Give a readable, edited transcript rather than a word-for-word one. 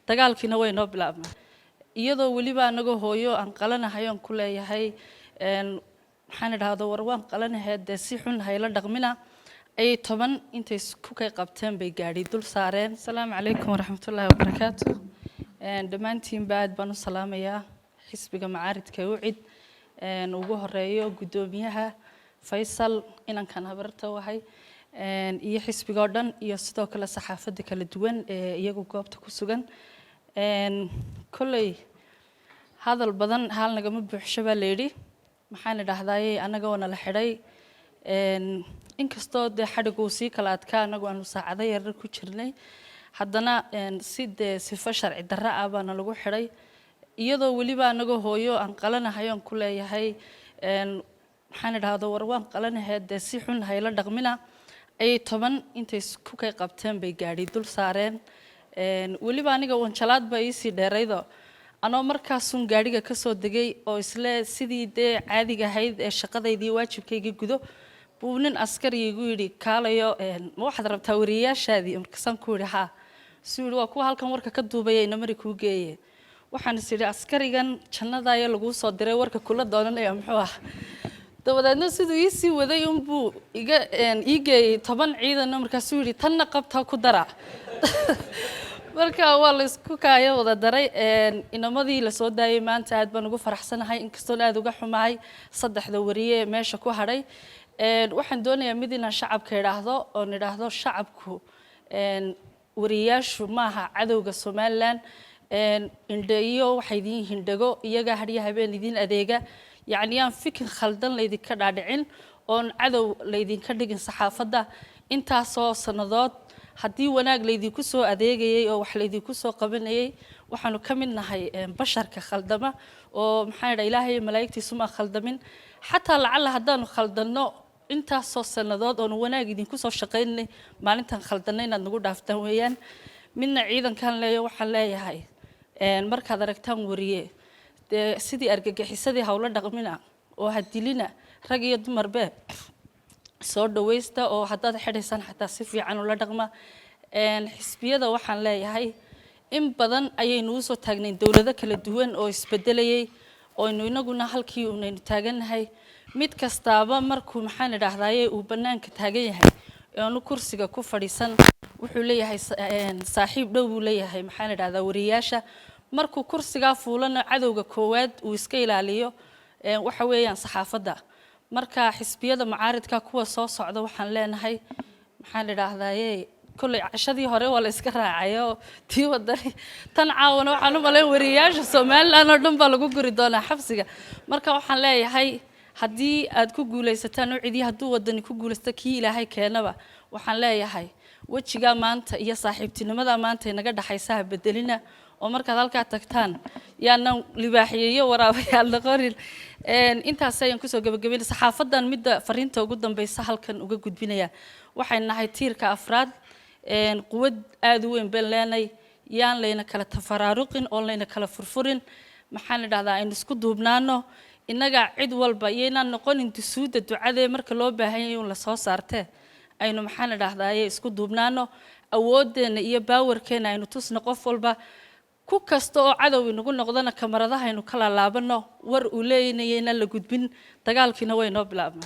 dagaalkiina way noo bilaabmay iyadoo waliba anaga hooyo aan qalanahay aan ku leeyahay waxaan idhaahdo war waan qalanahay si xun hayla dhaqmina ay 10 intay ku kay qabteen bay gaadhi dul saareen. Assalaamu calaykum waraxmatullaahi wabarakaatuh. Dhammaantiin baad baan u salaamayaa xisbiga macaaridka UCID ugu horeeyo gudoomiyaha Faysal inankan habarta wahay iyo xisbiga oo dhan iyo sidoo kale saxaafadda kala duwan ee iyagu goobta ku sugan kulay hadal badan hal naga ma buuxsho baa leeyri maxaan idhaahdaay anaga wana la xidhay inkastoo xadhigu si kala adkaa anagu aanu saacado yar ku jirnay haddana sifa sharci darro ah baan lagu xidhay iyadoo waliba anaga hooyo aan qalanahay aan ku leeyahay waxaan idhaahdo war waan qalanahay si xun hayla dhaqmina ay 10 intay ku kay qabteen bay gaadhi dul saareen waliba aniga wanjalaad ba ii sii dheeraydo anoo markaas gaadhiga ka soo degay oo isla sidii caadiga ahayd ee shaqadeydii waajibkayga gudo buu nin askari igu yiri kaalayo ma waxaad rabtaa wariyaashaadii markaan ku yiri ha suulo waa kuwa halkan warka ka duubay namari ku geeyay waxaan isiri askarigan jannada ay lagu soo diray warka kula doonanaya muxuu ah dabadeedna sidoo ii sii waday buu iga iigay 10 ciidan markaas uu yiri tan qabta ku dara marka waa la isku kaayo wada daray inamadii la soo daayay maanta aad baan ugu faraxsanahay inkastoo aad uga xumahay saddexda wariye meesha ku hadhay waxaan doonayaa mid inaan shacabka idhaahdo oo nidhaahdo shacabku wariyaashu maaha cadowga Soomaaliland indhayo waxay idin hindhago iyaga hadiya habeen idin adeega يعني أن فكر خلدان ليدي كذا دعين أن عدو ليدي كذا صحافة أنت صو سنضات حدي وناق ليدي كسو أديجي أو حليدي كسو قبلني وحنو كملنا هاي بشر كخلدمة ومحير إلهي ملايكتي سما خلدمين حتى لعل هدان خلدنا أنت صو سنضات أن وناق يدي كسو شقيني ما أنت خلدنا نقول دفتويان من عيدا كان لي وحلاي هاي مركز ركتان وريه sidii argagixisadii hawlo dhaqmina oo hadilina rag iyo dumar baa soo dhaweysta oo hadad xidhaysan xataa si fiican u la dhaqma xisbiyada waxaan leeyahay in badan ayaynu soo taagnay dawlado kala duwan oo isbedelayay oo inaguna halkii uu taaganahay mid kastaaba markuu maxaan idhaahdaayay uu banaanka taagan yahay oo kursiga ku fadhiisan wuxuu leeyahay saaxiib dhow uu leeyahay maxaan idhaahdaa wariyaasha markuu kursiga fuulana cadowga koowaad uu iska ilaaliyo waxa weeyaan saxaafadda marka xisbiyada macaaridka kuwa soo socda waxaan leenahay maxaan idhaahdaayay kulay cashadii hore wala iska raacayo tii wadani tan caawna waxaan u maleyn wariyaasha Soomaaliland oo dhan baa lagu guri doonaa xabsiga marka waxaan leeyahay haddii aad ku guuleysataan oo cidii hadduu wadani ku guuleysto kii ilaahay keenaba waxaan leeyahay wajiga maanta iyo saaxiibtinimada maanta inaga dhaxaysa bedelina oo markaad halka tagtaan yaana libaaxiyo waraabayaal qorin intaas ayaan ku soo gabagabeynaa saxaafadan midda fariinta ugu dambaysa halkan uga gudbinaya waxaan nahay tiirka afraad quwad aad u weyn baan leenay yaan leena kala tafaraaruqin oo leena kala furfurin maxaan idhaahdaa in isku duubnaano inaga cid walba yeena noqonin dusuuda ducada marka loo baahan yahay in la soo saartay aynu maxaan idhaahdaa isku duubnaano awoodeena iyo powerkeena aynu tusno qof walba ku kasto oo cadow inagu noqdana kamaradaha aynu kala laabano war u leeyahay la gudbin dagaalkiina way noo bilaabmay